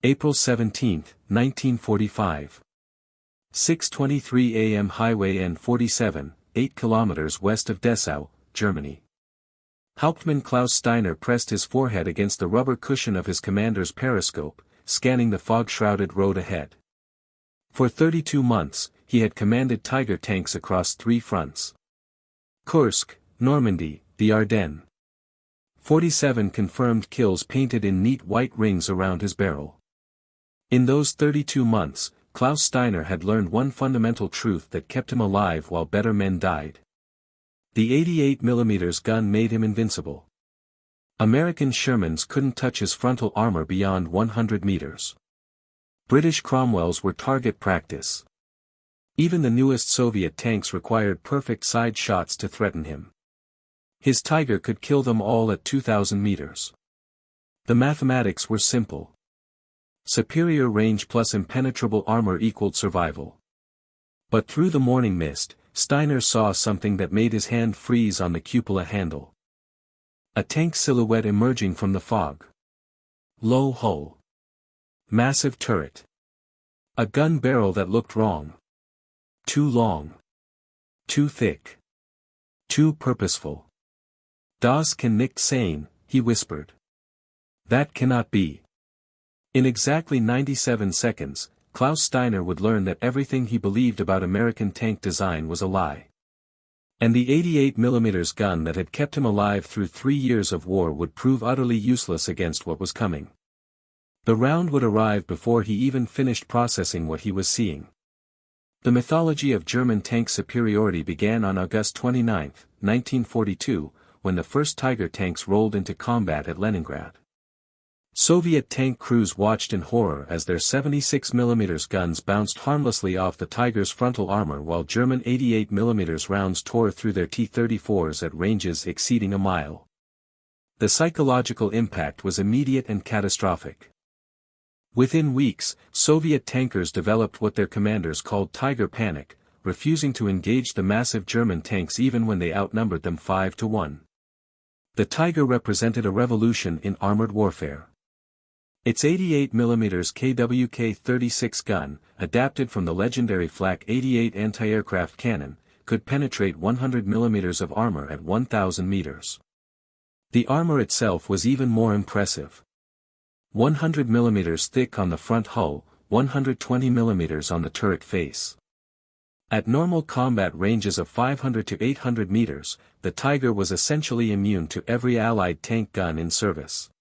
April 17, 1945. 6:23 a.m. Highway N47, 8 kilometers west of Dessau, Germany. Hauptmann Klaus Steiner pressed his forehead against the rubber cushion of his commander's periscope, scanning the fog-shrouded road ahead. For 32 months, he had commanded Tiger tanks across 3 fronts. Kursk, Normandy, the Ardennes. 47 confirmed kills painted in neat white rings around his barrel. In those 32 months, Klaus Steiner had learned one fundamental truth that kept him alive while better men died. The 88mm gun made him invincible. American Shermans couldn't touch his frontal armor beyond 100 meters. British Cromwells were target practice. Even the newest Soviet tanks required perfect side shots to threaten him. His Tiger could kill them all at 2,000 meters. The mathematics were simple. Superior range plus impenetrable armor equaled survival. But through the morning mist, Steiner saw something that made his hand freeze on the cupola handle. A tank silhouette emerging from the fog. Low hull. Massive turret. A gun barrel that looked wrong. Too long. Too thick. Too purposeful. Das kann nicht sein, he whispered. That cannot be. In exactly 97 seconds, Klaus Steiner would learn that everything he believed about American tank design was a lie. And the 88mm gun that had kept him alive through 3 years of war would prove utterly useless against what was coming. The round would arrive before he even finished processing what he was seeing. The mythology of German tank superiority began on August 29, 1942, when the first Tiger tanks rolled into combat at Leningrad. Soviet tank crews watched in horror as their 76mm guns bounced harmlessly off the Tiger's frontal armor while German 88mm rounds tore through their T-34s at ranges exceeding a mile. The psychological impact was immediate and catastrophic. Within weeks, Soviet tankers developed what their commanders called Tiger panic, refusing to engage the massive German tanks even when they outnumbered them 5-1. The Tiger represented a revolution in armored warfare. Its 88mm KWK-36 gun, adapted from the legendary Flak 88 anti-aircraft cannon, could penetrate 100mm of armor at 1,000 meters. The armor itself was even more impressive. 100mm thick on the front hull, 120mm on the turret face. At normal combat ranges of 500 to 800 meters, the Tiger was essentially immune to every Allied tank gun in service.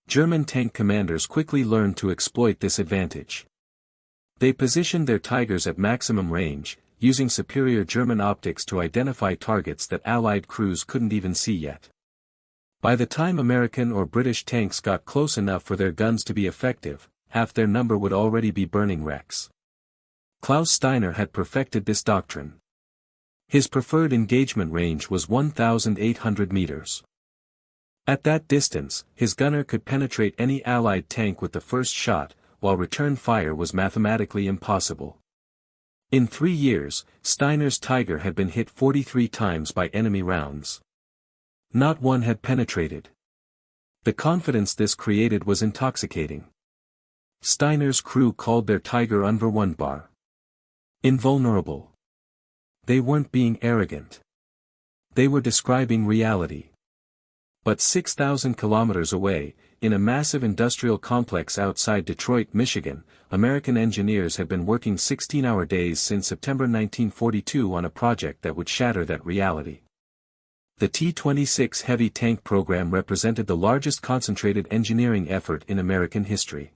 German tank commanders quickly learned to exploit this advantage. They positioned their Tigers at maximum range, using superior German optics to identify targets that Allied crews couldn't even see yet. By the time American or British tanks got close enough for their guns to be effective, half their number would already be burning wrecks. Klaus Steiner had perfected this doctrine. His preferred engagement range was 1,800 meters. At that distance, his gunner could penetrate any Allied tank with the first shot, while return fire was mathematically impossible. In 3 years, Steiner's Tiger had been hit 43 times by enemy rounds. Not one had penetrated. The confidence this created was intoxicating. Steiner's crew called their Tiger unverwundbar. Invulnerable. They weren't being arrogant. They were describing reality. But 6,000 kilometers away, in a massive industrial complex outside Detroit, Michigan, American engineers had been working 16-hour days since September 1942 on a project that would shatter that reality. The T-26 heavy tank program represented the largest concentrated engineering effort in American history.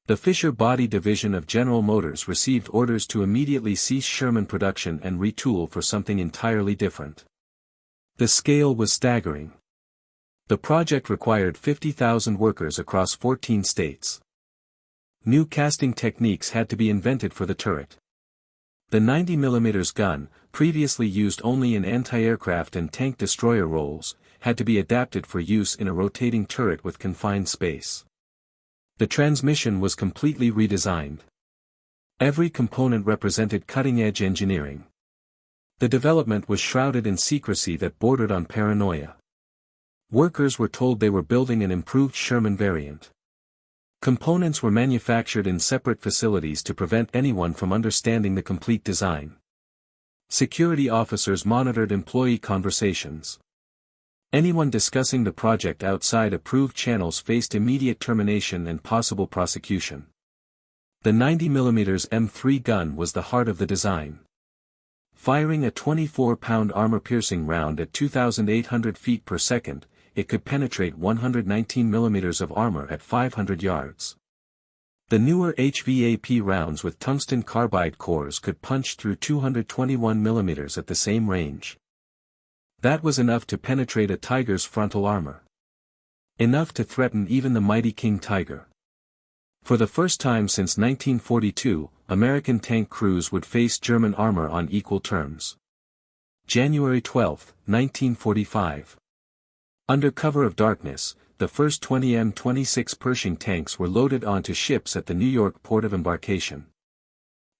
The Fisher Body Division of General Motors received orders to immediately cease Sherman production and retool for something entirely different. The scale was staggering. The project required 50,000 workers across 14 states. New casting techniques had to be invented for the turret. The 90mm gun, previously used only in anti-aircraft and tank destroyer roles, had to be adapted for use in a rotating turret with confined space. The transmission was completely redesigned. Every component represented cutting-edge engineering. The development was shrouded in secrecy that bordered on paranoia. Workers were told they were building an improved Sherman variant. Components were manufactured in separate facilities to prevent anyone from understanding the complete design. Security officers monitored employee conversations. Anyone discussing the project outside approved channels faced immediate termination and possible prosecution. The 90mm M3 gun was the heart of the design. Firing a 24-pound armor-piercing round at 2,800 feet per second, it could penetrate 119 mm of armor at 500 yards. The newer HVAP rounds with tungsten carbide cores could punch through 221 mm at the same range. That was enough to penetrate a Tiger's frontal armor. Enough to threaten even the mighty King Tiger. For the first time since 1942, American tank crews would face German armor on equal terms. January 12, 1945. Under cover of darkness, the first 20 M26 Pershing tanks were loaded onto ships at the New York port of embarkation.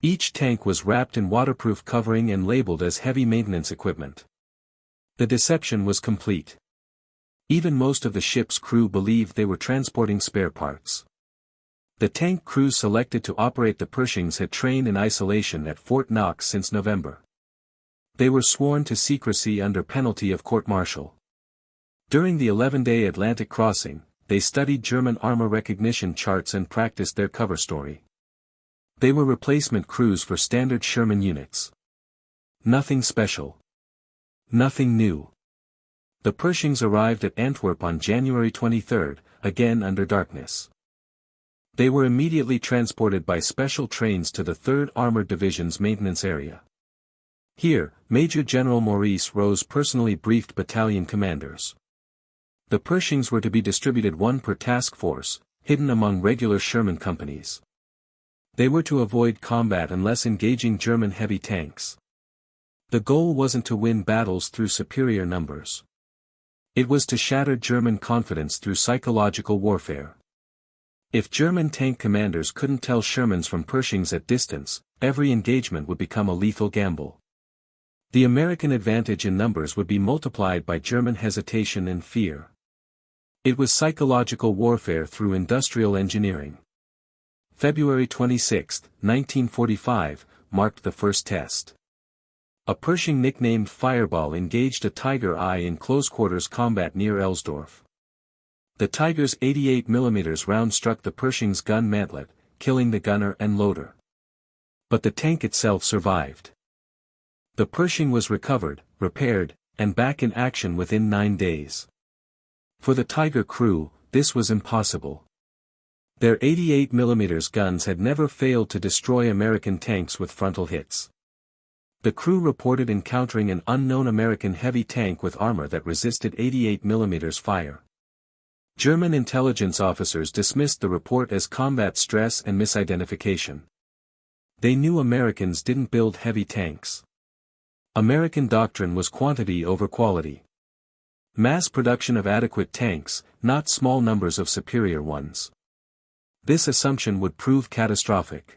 Each tank was wrapped in waterproof covering and labeled as heavy maintenance equipment. The deception was complete. Even most of the ship's crew believed they were transporting spare parts. The tank crews selected to operate the Pershings had trained in isolation at Fort Knox since November. They were sworn to secrecy under penalty of court-martial. During the 11-day Atlantic crossing, they studied German armor recognition charts and practiced their cover story. They were replacement crews for standard Sherman units. Nothing special. Nothing new. The Pershings arrived at Antwerp on January 23, again under darkness. They were immediately transported by special trains to the 3rd Armored Division's maintenance area. Here, Major General Maurice Rose personally briefed battalion commanders. The Pershings were to be distributed one per task force, hidden among regular Sherman companies. They were to avoid combat unless engaging German heavy tanks. The goal wasn't to win battles through superior numbers. It was to shatter German confidence through psychological warfare. If German tank commanders couldn't tell Shermans from Pershings at distance, every engagement would become a lethal gamble. The American advantage in numbers would be multiplied by German hesitation and fear. It was psychological warfare through industrial engineering. February 26, 1945, marked the first test. A Pershing nicknamed Fireball engaged a Tiger I in close-quarters combat near Elsdorf. The Tiger's 88mm round struck the Pershing's gun mantlet, killing the gunner and loader. But the tank itself survived. The Pershing was recovered, repaired, and back in action within 9 days. For the Tiger crew, this was impossible. Their 88mm guns had never failed to destroy American tanks with frontal hits. The crew reported encountering an unknown American heavy tank with armor that resisted 88mm fire. German intelligence officers dismissed the report as combat stress and misidentification. They knew Americans didn't build heavy tanks. American doctrine was quantity over quality. Mass production of adequate tanks, not small numbers of superior ones. This assumption would prove catastrophic.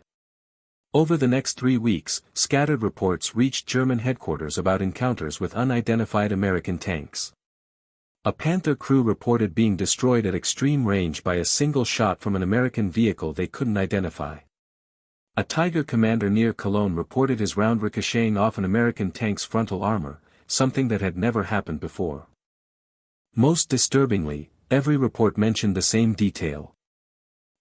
Over the next 3 weeks, scattered reports reached German headquarters about encounters with unidentified American tanks. A Panther crew reported being destroyed at extreme range by a single shot from an American vehicle they couldn't identify. A Tiger commander near Cologne reported his round ricocheting off an American tank's frontal armor, something that had never happened before. Most disturbingly, every report mentioned the same detail.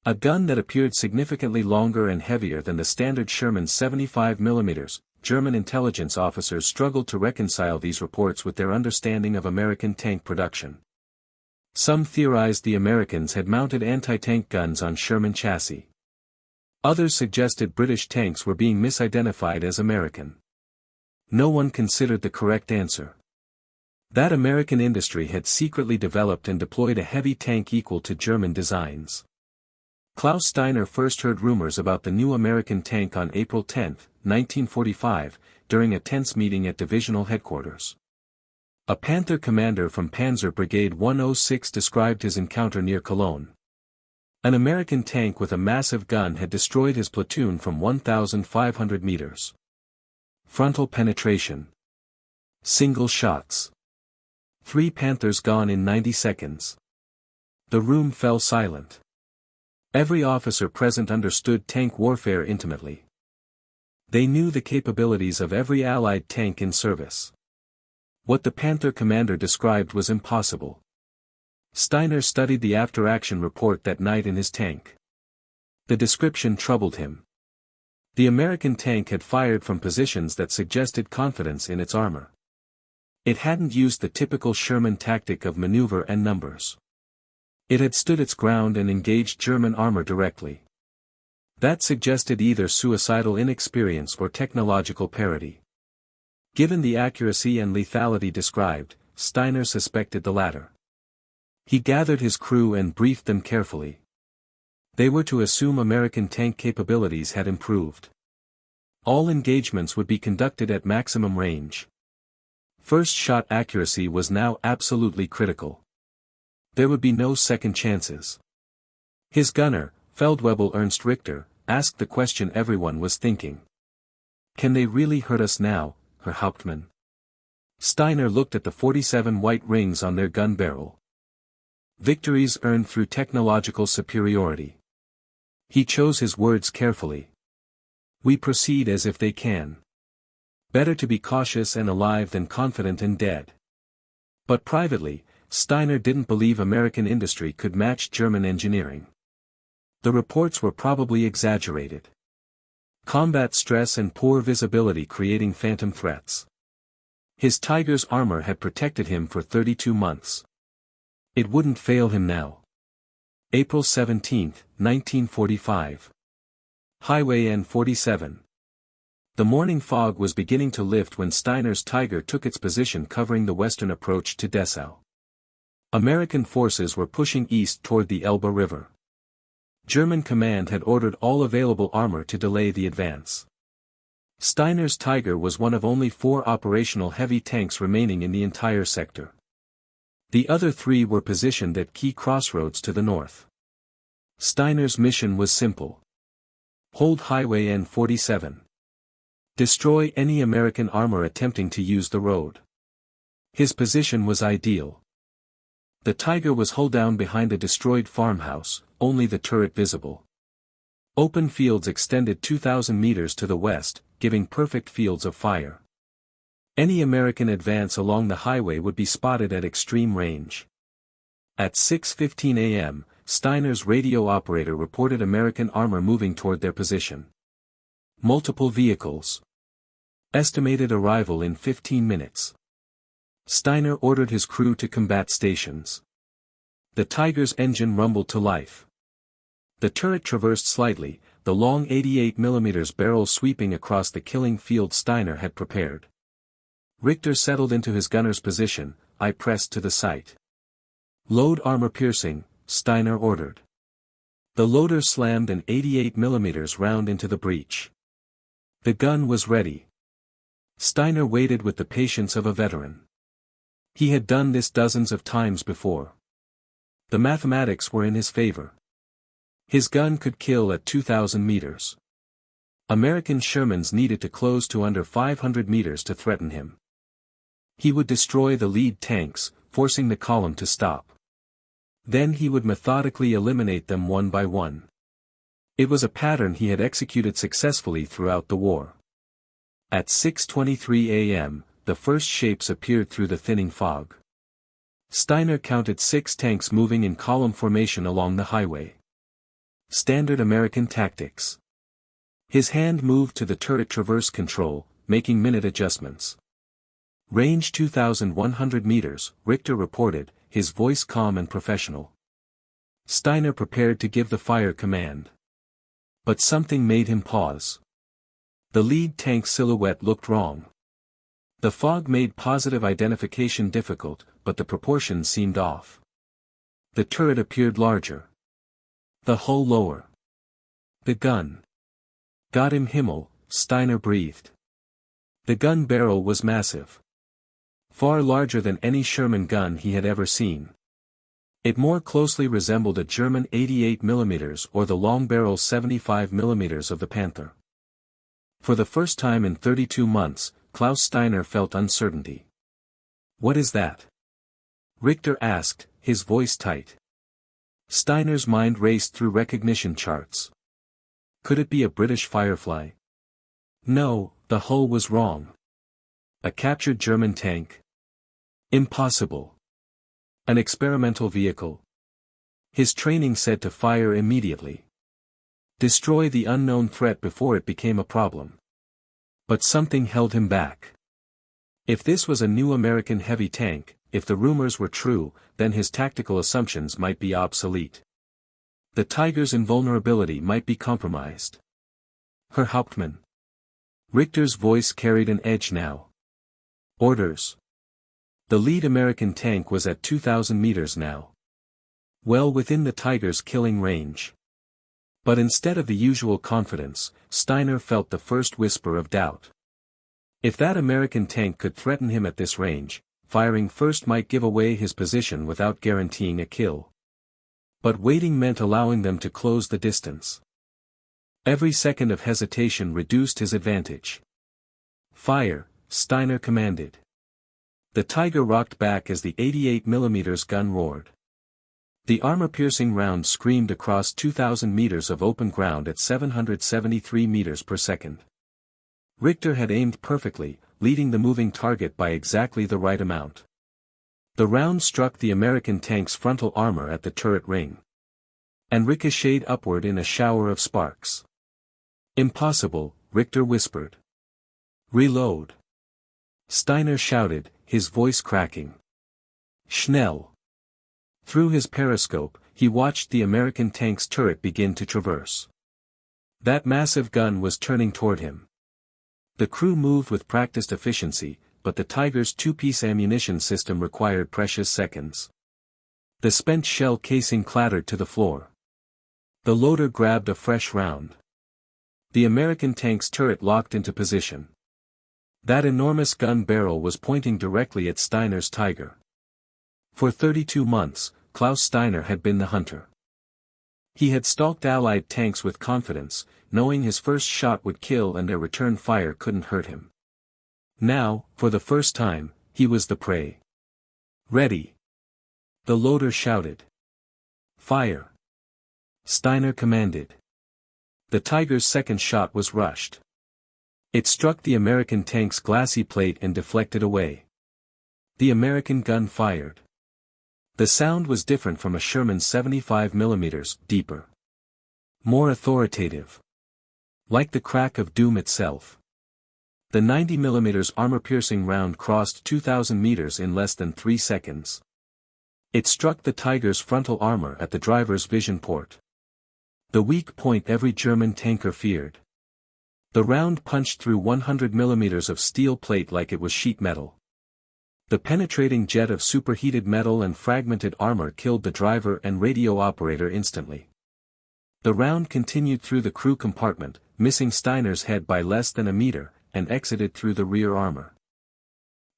A gun that appeared significantly longer and heavier than the standard Sherman 75mm. German intelligence officers struggled to reconcile these reports with their understanding of American tank production. Some theorized the Americans had mounted anti-tank guns on Sherman chassis. Others suggested British tanks were being misidentified as American. No one considered the correct answer. That American industry had secretly developed and deployed a heavy tank equal to German designs. Klaus Steiner first heard rumors about the new American tank on April 10, 1945, during a tense meeting at divisional headquarters. A Panther commander from Panzer Brigade 106 described his encounter near Cologne. An American tank with a massive gun had destroyed his platoon from 1,500 meters. Frontal penetration. Single shots. 3 Panthers gone in 90 seconds. The room fell silent. Every officer present understood tank warfare intimately. They knew the capabilities of every Allied tank in service. What the Panther commander described was impossible. Steiner studied the after-action report that night in his tank. The description troubled him. The American tank had fired from positions that suggested confidence in its armor. It hadn't used the typical Sherman tactic of maneuver and numbers. It had stood its ground and engaged German armor directly. That suggested either suicidal inexperience or technological parity. Given the accuracy and lethality described, Steiner suspected the latter. He gathered his crew and briefed them carefully. They were to assume American tank capabilities had improved. All engagements would be conducted at maximum range. First shot accuracy was now absolutely critical. There would be no second chances. His gunner, Feldwebel Ernst Richter, asked the question everyone was thinking. Can they really hurt us now, Herr Hauptmann? Steiner looked at the 47 white rings on their gun barrel. Victories earned through technological superiority. He chose his words carefully. We proceed as if they can. Better to be cautious and alive than confident and dead. But privately, Steiner didn't believe American industry could match German engineering. The reports were probably exaggerated. Combat stress and poor visibility creating phantom threats. His Tiger's armor had protected him for 32 months. It wouldn't fail him now. April 17, 1945. Highway N47. The morning fog was beginning to lift when Steiner's Tiger took its position covering the western approach to Dessau. American forces were pushing east toward the Elbe River. German command had ordered all available armor to delay the advance. Steiner's Tiger was one of only 4 operational heavy tanks remaining in the entire sector. The other 3 were positioned at key crossroads to the north. Steiner's mission was simple. Hold Highway N47. Destroy any American armor attempting to use the road. His position was ideal. The Tiger was hull down behind a destroyed farmhouse, only the turret visible. Open fields extended 2,000 meters to the west, giving perfect fields of fire. Any American advance along the highway would be spotted at extreme range. At 6:15 a.m., Steiner's radio operator reported American armor moving toward their position. Multiple vehicles. Estimated arrival in 15 minutes. Steiner ordered his crew to combat stations. The Tiger's engine rumbled to life. The turret traversed slightly, the long 88mm barrel sweeping across the killing field Steiner had prepared. Richter settled into his gunner's position. I pressed to the sight. Load armor piercing, Steiner ordered. The loader slammed an 88mm round into the breech. The gun was ready. Steiner waited with the patience of a veteran. He had done this dozens of times before. The mathematics were in his favor. His gun could kill at 2,000 meters. American Shermans needed to close to under 500 meters to threaten him. He would destroy the lead tanks, forcing the column to stop. Then he would methodically eliminate them one by one. It was a pattern he had executed successfully throughout the war. At 6:23 a.m., the first shapes appeared through the thinning fog. Steiner counted 6 tanks moving in column formation along the highway. Standard American tactics. His hand moved to the turret traverse control, making minute adjustments. Range 2,100 meters, Richter reported, his voice calm and professional. Steiner prepared to give the fire command. But something made him pause. The lead tank silhouette looked wrong. The fog made positive identification difficult, but the proportions seemed off. The turret appeared larger. The hull lower. The gun. Gott im Himmel, Steiner breathed. The gun barrel was massive. Far larger than any Sherman gun he had ever seen. It more closely resembled a German 88mm or the long-barrel 75mm of the Panther. For the first time in 32 months, Klaus Steiner felt uncertainty. "What is that?" Richter asked, his voice tight. Steiner's mind raced through recognition charts. Could it be a British Firefly? No, the hull was wrong. A captured German tank? Impossible. An experimental vehicle? His training said to fire immediately. Destroy the unknown threat before it became a problem. But something held him back. If this was a new American heavy tank, if the rumors were true, then his tactical assumptions might be obsolete. The Tiger's invulnerability might be compromised. Herr Hauptmann. Richter's voice carried an edge now. Orders. The lead American tank was at 2,000 meters now. Well within the Tiger's killing range. But instead of the usual confidence, Steiner felt the first whisper of doubt. If that American tank could threaten him at this range, firing first might give away his position without guaranteeing a kill. But waiting meant allowing them to close the distance. Every second of hesitation reduced his advantage. Fire, Steiner commanded. The Tiger rocked back as the 88mm gun roared. The armor-piercing round screamed across 2,000 meters of open ground at 773 meters per second. Richter had aimed perfectly, leading the moving target by exactly the right amount. The round struck the American tank's frontal armor at the turret ring. And ricocheted upward in a shower of sparks. Impossible, Richter whispered. Reload. Steiner shouted, his voice cracking. Schnell. Through his periscope, he watched the American tank's turret begin to traverse. That massive gun was turning toward him. The crew moved with practiced efficiency, but the Tiger's two-piece ammunition system required precious seconds. The spent shell casing clattered to the floor. The loader grabbed a fresh round. The American tank's turret locked into position. That enormous gun barrel was pointing directly at Steiner's Tiger. For 32 months, Klaus Steiner had been the hunter. He had stalked Allied tanks with confidence, knowing his first shot would kill and their return fire couldn't hurt him. Now, for the first time, he was the prey. Ready. The loader shouted. Fire. Steiner commanded. The Tiger's second shot was rushed. It struck the American tank's glassy plate and deflected away. The American gun fired. The sound was different from a Sherman 75mm, deeper. More authoritative. Like the crack of doom itself. The 90mm armor-piercing round crossed 2,000 meters in less than 3 seconds. It struck the Tiger's frontal armor at the driver's vision port. The weak point every German tanker feared. The round punched through 100mm of steel plate like it was sheet metal. The penetrating jet of superheated metal and fragmented armor killed the driver and radio operator instantly. The round continued through the crew compartment, missing Steiner's head by less than a meter, and exited through the rear armor.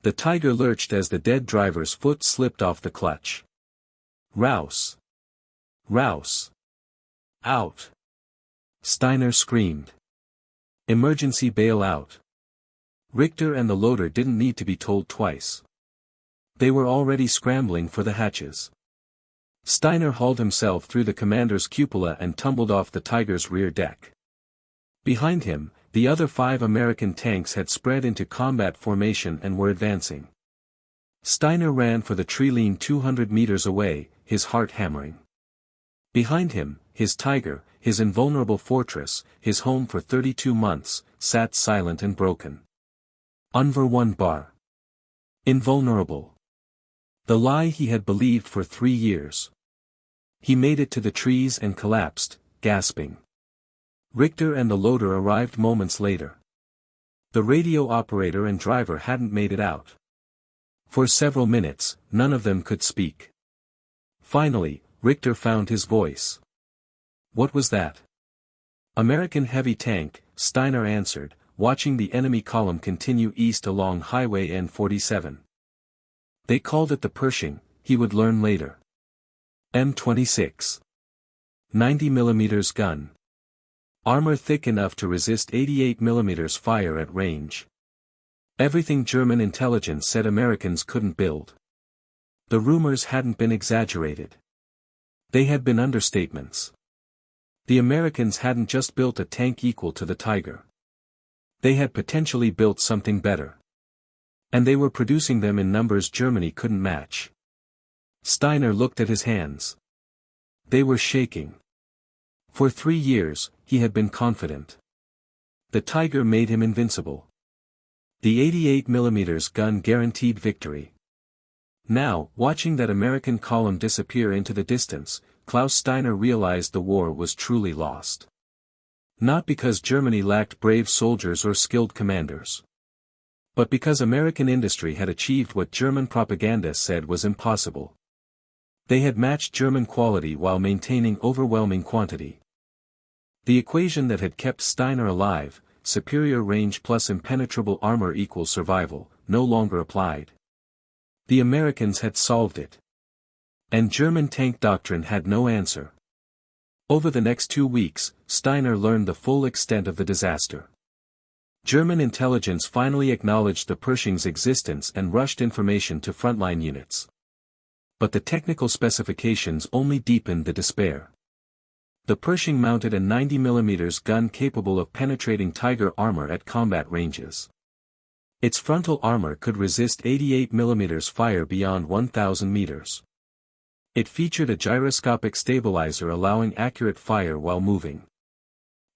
The Tiger lurched as the dead driver's foot slipped off the clutch. Rouse! Rouse! Out! Steiner screamed. Emergency bail out. Richter and the loader didn't need to be told twice. They were already scrambling for the hatches. Steiner hauled himself through the commander's cupola and tumbled off the Tiger's rear deck. Behind him, the other 5 American tanks had spread into combat formation and were advancing. Steiner ran for the tree lean 200 meters away, his heart hammering. Behind him, his Tiger, his invulnerable fortress, his home for 32 months, sat silent and broken. Unverwundbar. Invulnerable. The lie he had believed for 3 years. He made it to the trees and collapsed, gasping. Richter and the loader arrived moments later. The radio operator and driver hadn't made it out. For several minutes, none of them could speak. Finally, Richter found his voice. What was that? American heavy tank, Steiner answered, watching the enemy column continue east along Highway N47. They called it the Pershing, he would learn later. M26. 90mm gun. Armor thick enough to resist 88mm fire at range. Everything German intelligence said Americans couldn't build. The rumors hadn't been exaggerated. They had been understatements. The Americans hadn't just built a tank equal to the Tiger. They had potentially built something better. And they were producing them in numbers Germany couldn't match. Steiner looked at his hands. They were shaking. For 3 years, he had been confident. The Tiger made him invincible. The 88mm gun guaranteed victory. Now, watching that American column disappear into the distance, Klaus Steiner realized the war was truly lost. Not because Germany lacked brave soldiers or skilled commanders, but because American industry had achieved what German propaganda said was impossible. They had matched German quality while maintaining overwhelming quantity. The equation that had kept Steiner alive, superior range plus impenetrable armor equals survival, no longer applied. The Americans had solved it. And German tank doctrine had no answer. Over the next 2 weeks, Steiner learned the full extent of the disaster. German intelligence finally acknowledged the Pershing's existence and rushed information to frontline units. But the technical specifications only deepened the despair. The Pershing mounted a 90mm gun capable of penetrating Tiger armor at combat ranges. Its frontal armor could resist 88mm fire beyond 1,000 meters. It featured a gyroscopic stabilizer allowing accurate fire while moving.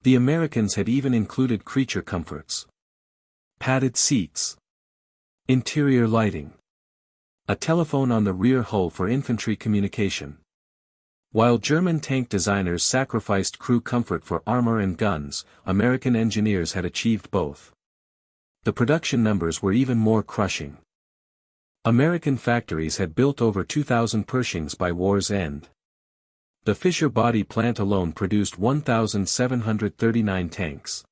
The Americans had even included creature comforts. Padded seats. Interior lighting. A telephone on the rear hull for infantry communication. While German tank designers sacrificed crew comfort for armor and guns, American engineers had achieved both. The production numbers were even more crushing. American factories had built over 2,000 Pershings by war's end. The Fisher body plant alone produced 1,739 tanks.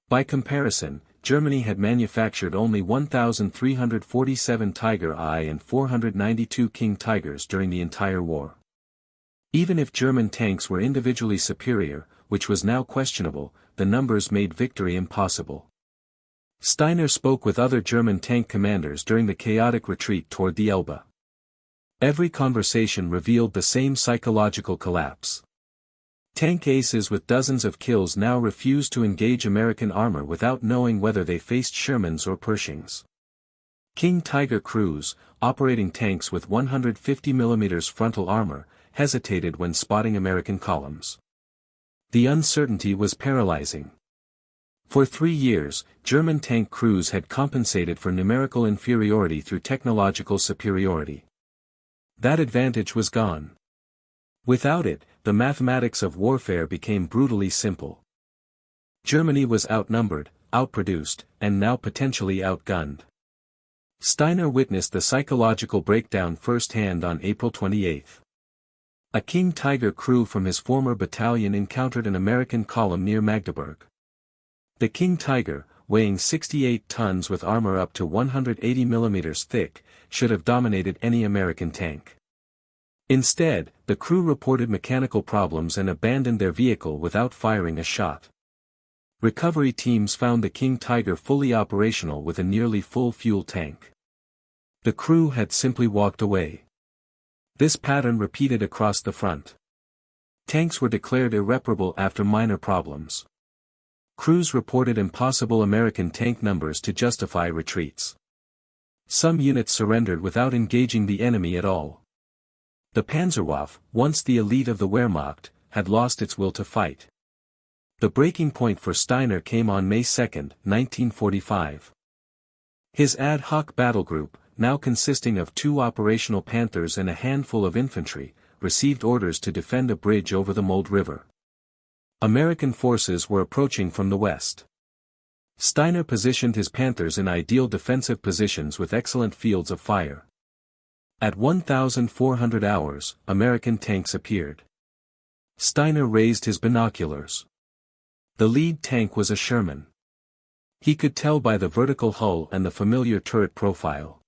By comparison, Germany had manufactured only 1,347 Tiger I and 492 King Tigers during the entire war. Even if German tanks were individually superior, which was now questionable, the numbers made victory impossible. Steiner spoke with other German tank commanders during the chaotic retreat toward the Elbe. Every conversation revealed the same psychological collapse. Tank aces with dozens of kills now refused to engage American armor without knowing whether they faced Shermans or Pershings. King Tiger crews, operating tanks with 150mm frontal armor, hesitated when spotting American columns. The uncertainty was paralyzing. For 3 years, German tank crews had compensated for numerical inferiority through technological superiority. That advantage was gone. Without it, the mathematics of warfare became brutally simple. Germany was outnumbered, outproduced, and now potentially outgunned. Steiner witnessed the psychological breakdown firsthand on April 28. A King Tiger crew from his former battalion encountered an American column near Magdeburg. The King Tiger, weighing 68 tons with armor up to 180mm thick, should have dominated any American tank. Instead, the crew reported mechanical problems and abandoned their vehicle without firing a shot. Recovery teams found the King Tiger fully operational with a nearly full fuel tank. The crew had simply walked away. This pattern repeated across the front. Tanks were declared irreparable after minor problems. Crews reported impossible American tank numbers to justify retreats. Some units surrendered without engaging the enemy at all. The Panzerwaffe, once the elite of the Wehrmacht, had lost its will to fight. The breaking point for Steiner came on May 2, 1945. His ad hoc battle group, now consisting of 2 operational Panthers and a handful of infantry, received orders to defend a bridge over the Mulde River. American forces were approaching from the west. Steiner positioned his Panthers in ideal defensive positions with excellent fields of fire. At 1,400 hours, American tanks appeared. Steiner raised his binoculars. The lead tank was a Sherman. He could tell by the vertical hull and the familiar turret profile.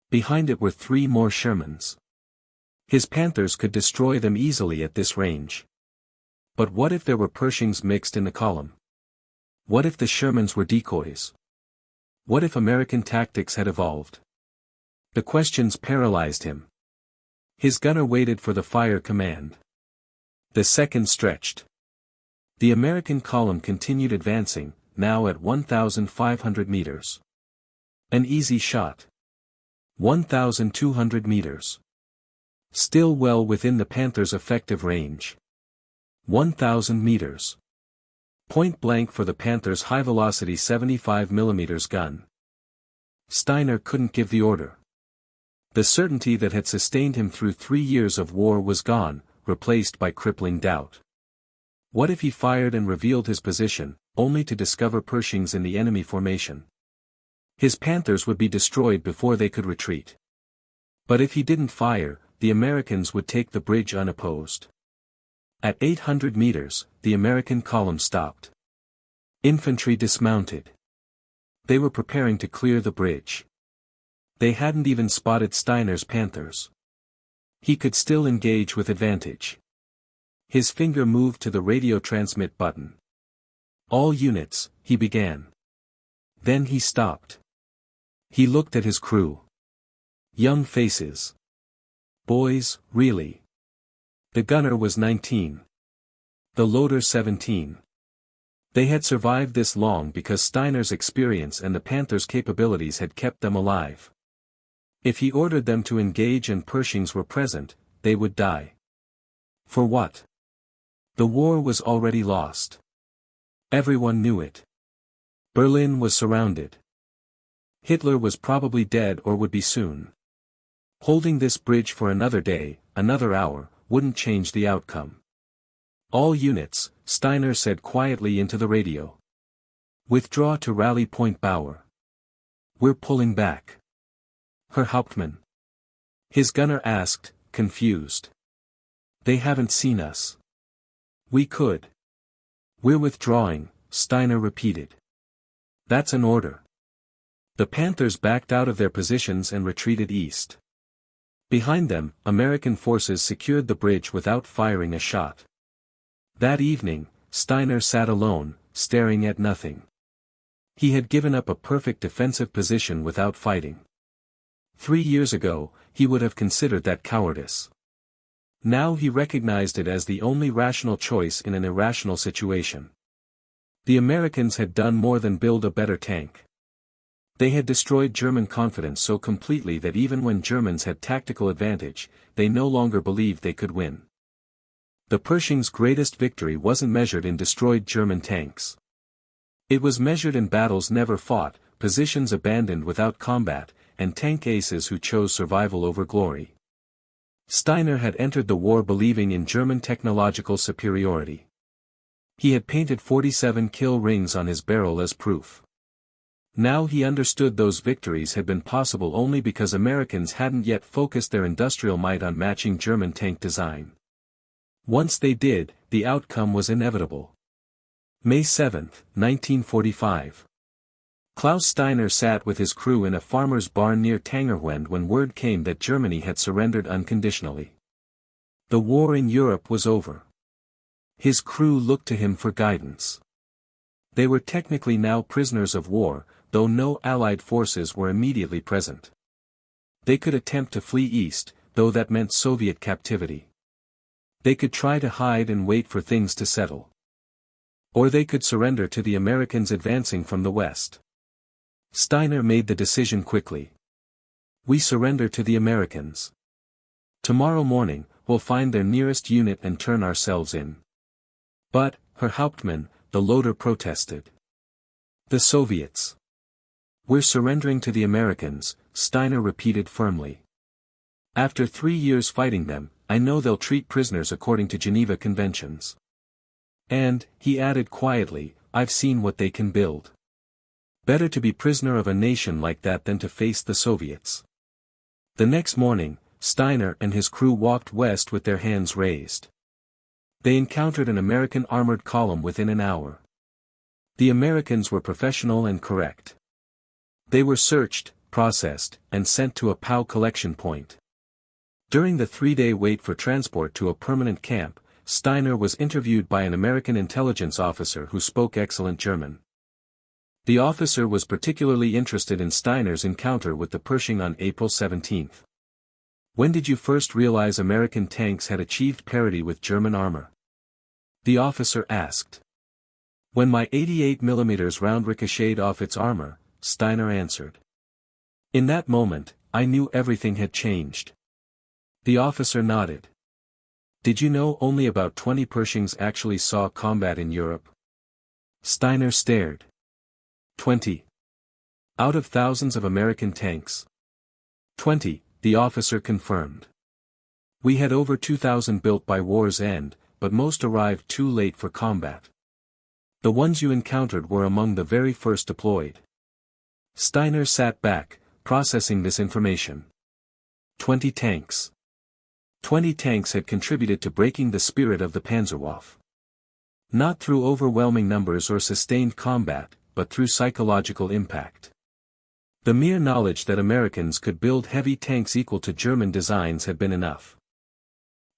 Behind it were 3 more Shermans. His Panthers could destroy them easily at this range. But what if there were Pershings mixed in the column? What if the Shermans were decoys? What if American tactics had evolved? The questions paralyzed him. His gunner waited for the fire command. The second stretched. The American column continued advancing, now at 1,500 meters. An easy shot. 1,200 meters. Still well within the Panther's effective range. 1,000 meters. Point blank for the Panther's high-velocity 75mm gun. Steiner couldn't give the order. The certainty that had sustained him through 3 years of war was gone, replaced by crippling doubt. What if he fired and revealed his position, only to discover Pershings in the enemy formation? His Panthers would be destroyed before they could retreat. But if he didn't fire, the Americans would take the bridge unopposed. At 800 meters, the American column stopped. Infantry dismounted. They were preparing to clear the bridge. They hadn't even spotted Steiner's Panthers. He could still engage with advantage. His finger moved to the radio transmit button. "All units," he began. Then he stopped. He looked at his crew. Young faces. Boys, really. The gunner was 19. The loader 17. They had survived this long because Steiner's experience and the Panther's capabilities had kept them alive. If he ordered them to engage and Pershings were present, they would die. For what? The war was already lost. Everyone knew it. Berlin was surrounded. Hitler was probably dead or would be soon. Holding this bridge for another day, another hour, wouldn't change the outcome. "All units," Steiner said quietly into the radio. "Withdraw to Rally Point Bauer. We're pulling back." "Herr Hauptmann?" his gunner asked, confused. "They haven't seen us." "We could." "We're withdrawing," Steiner repeated. "That's an order." The Panthers backed out of their positions and retreated east. Behind them, American forces secured the bridge without firing a shot. That evening, Steiner sat alone, staring at nothing. He had given up a perfect defensive position without fighting. 3 years ago, he would have considered that cowardice. Now he recognized it as the only rational choice in an irrational situation. The Americans had done more than build a better tank. They had destroyed German confidence so completely that even when Germans had tactical advantage, they no longer believed they could win. The Pershing's greatest victory wasn't measured in destroyed German tanks. It was measured in battles never fought, positions abandoned without combat, and tank aces who chose survival over glory. Steiner had entered the war believing in German technological superiority. He had painted 47 kill rings on his barrel as proof. Now he understood those victories had been possible only because Americans hadn't yet focused their industrial might on matching German tank design. Once they did, the outcome was inevitable. May 7, 1945. Klaus Steiner sat with his crew in a farmer's barn near Tangerwend when word came that Germany had surrendered unconditionally. The war in Europe was over. His crew looked to him for guidance. They were technically now prisoners of war, though no Allied forces were immediately present. They could attempt to flee east, though that meant Soviet captivity. They could try to hide and wait for things to settle. Or they could surrender to the Americans advancing from the west. Steiner made the decision quickly. "We surrender to the Americans. Tomorrow morning, we'll find their nearest unit and turn ourselves in." "But, Herr Hauptmann," the loader protested. "The Soviets." "We're surrendering to the Americans," Steiner repeated firmly. "After 3 years fighting them, I know they'll treat prisoners according to Geneva Conventions. And," he added quietly, "I've seen what they can build. Better to be prisoner of a nation like that than to face the Soviets." The next morning, Steiner and his crew walked west with their hands raised. They encountered an American armored column within an hour. The Americans were professional and correct. They were searched, processed, and sent to a POW collection point. During the 3-day wait for transport to a permanent camp, Steiner was interviewed by an American intelligence officer who spoke excellent German. The officer was particularly interested in Steiner's encounter with the Pershing on April 17. When did you first realize American tanks had achieved parity with German armor? The officer asked. When my 88mm round ricocheted off its armor, Steiner answered. In that moment, I knew everything had changed. The officer nodded. Did you know only about 20 Pershings actually saw combat in Europe? Steiner stared. 20. Out of thousands of American tanks. 20, the officer confirmed. We had over 2,000 built by war's end, but most arrived too late for combat. The ones you encountered were among the very first deployed. Steiner sat back, processing this information. 20 tanks. 20 tanks had contributed to breaking the spirit of the Panzerwaffe. Not through overwhelming numbers or sustained combat, but through psychological impact. The mere knowledge that Americans could build heavy tanks equal to German designs had been enough.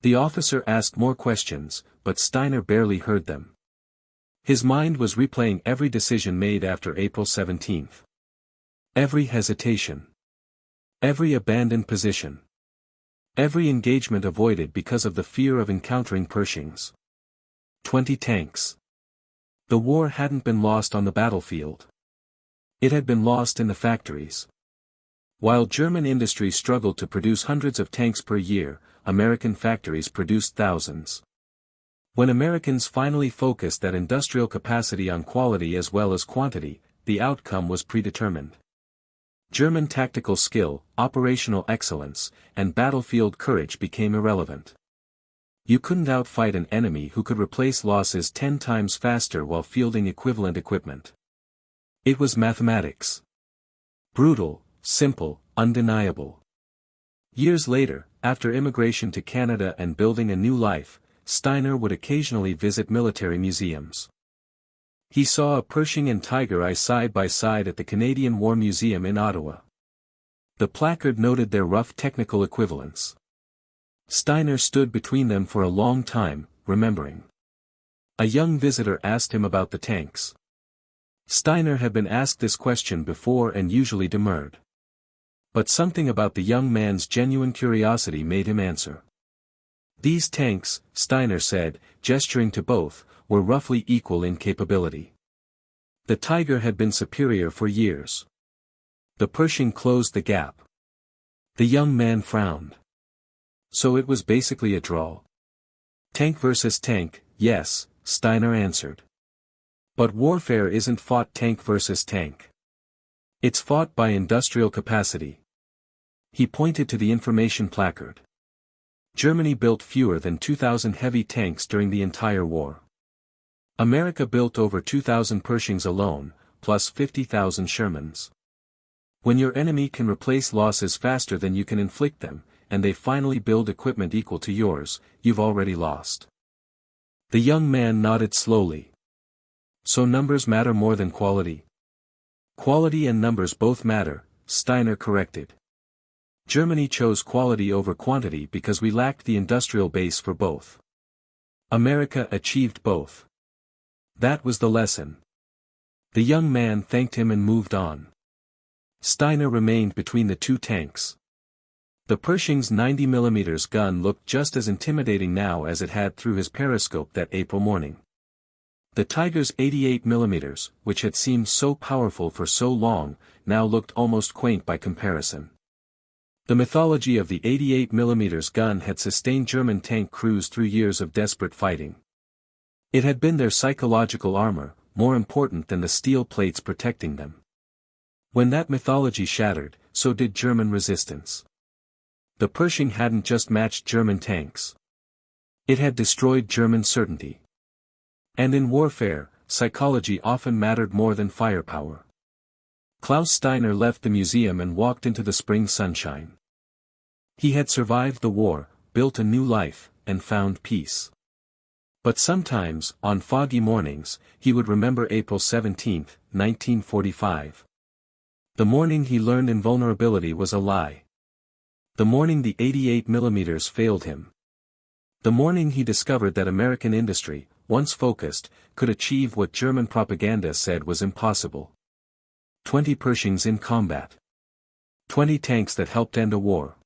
The officer asked more questions, but Steiner barely heard them. His mind was replaying every decision made after April 17. Every hesitation. Every abandoned position. Every engagement avoided because of the fear of encountering Pershings. 20 tanks. The war hadn't been lost on the battlefield. It had been lost in the factories. While German industry struggled to produce hundreds of tanks per year, American factories produced thousands. When Americans finally focused that industrial capacity on quality as well as quantity, the outcome was predetermined. German tactical skill, operational excellence, and battlefield courage became irrelevant. You couldn't outfight an enemy who could replace losses 10 times faster while fielding equivalent equipment. It was mathematics. Brutal, simple, undeniable. Years later, after immigration to Canada and building a new life, Steiner would occasionally visit military museums. He saw a Pershing and Tiger I side by side at the Canadian War Museum in Ottawa. The placard noted their rough technical equivalence. Steiner stood between them for a long time, remembering. A young visitor asked him about the tanks. Steiner had been asked this question before and usually demurred. But something about the young man's genuine curiosity made him answer. These tanks, Steiner said, gesturing to both, were roughly equal in capability. The Tiger had been superior for years. The Pershing closed the gap. The young man frowned. So it was basically a draw. Tank versus tank, yes, Steiner answered. But warfare isn't fought tank versus tank. It's fought by industrial capacity. He pointed to the information placard. Germany built fewer than 2,000 heavy tanks during the entire war. America built over 2,000 Pershings alone, plus 50,000 Shermans. When your enemy can replace losses faster than you can inflict them, and they finally build equipment equal to yours, you've already lost. The young man nodded slowly. So numbers matter more than quality? Quality and numbers both matter, Steiner corrected. Germany chose quality over quantity because we lacked the industrial base for both. America achieved both. That was the lesson. The young man thanked him and moved on. Steiner remained between the two tanks. The Pershing's 90mm gun looked just as intimidating now as it had through his periscope that April morning. The Tiger's 88mm, which had seemed so powerful for so long, now looked almost quaint by comparison. The mythology of the 88mm gun had sustained German tank crews through years of desperate fighting. It had been their psychological armor, more important than the steel plates protecting them. When that mythology shattered, so did German resistance. The Pershing hadn't just matched German tanks. It had destroyed German certainty. And in warfare, psychology often mattered more than firepower. Klaus Steiner left the museum and walked into the spring sunshine. He had survived the war, built a new life, and found peace. But sometimes, on foggy mornings, he would remember April 17, 1945. The morning he learned invulnerability was a lie. The morning the 88mm failed him. The morning he discovered that American industry, once focused, could achieve what German propaganda said was impossible. 20 Pershings in combat. 20 tanks that helped end a war.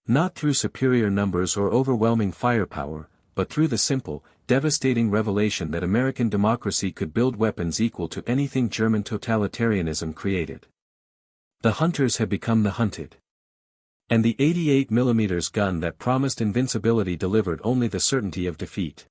Not through superior numbers or overwhelming firepower, but through the simple, devastating revelation that American democracy could build weapons equal to anything German totalitarianism created. The hunters had become the hunted. And the 88mm gun that promised invincibility delivered only the certainty of defeat.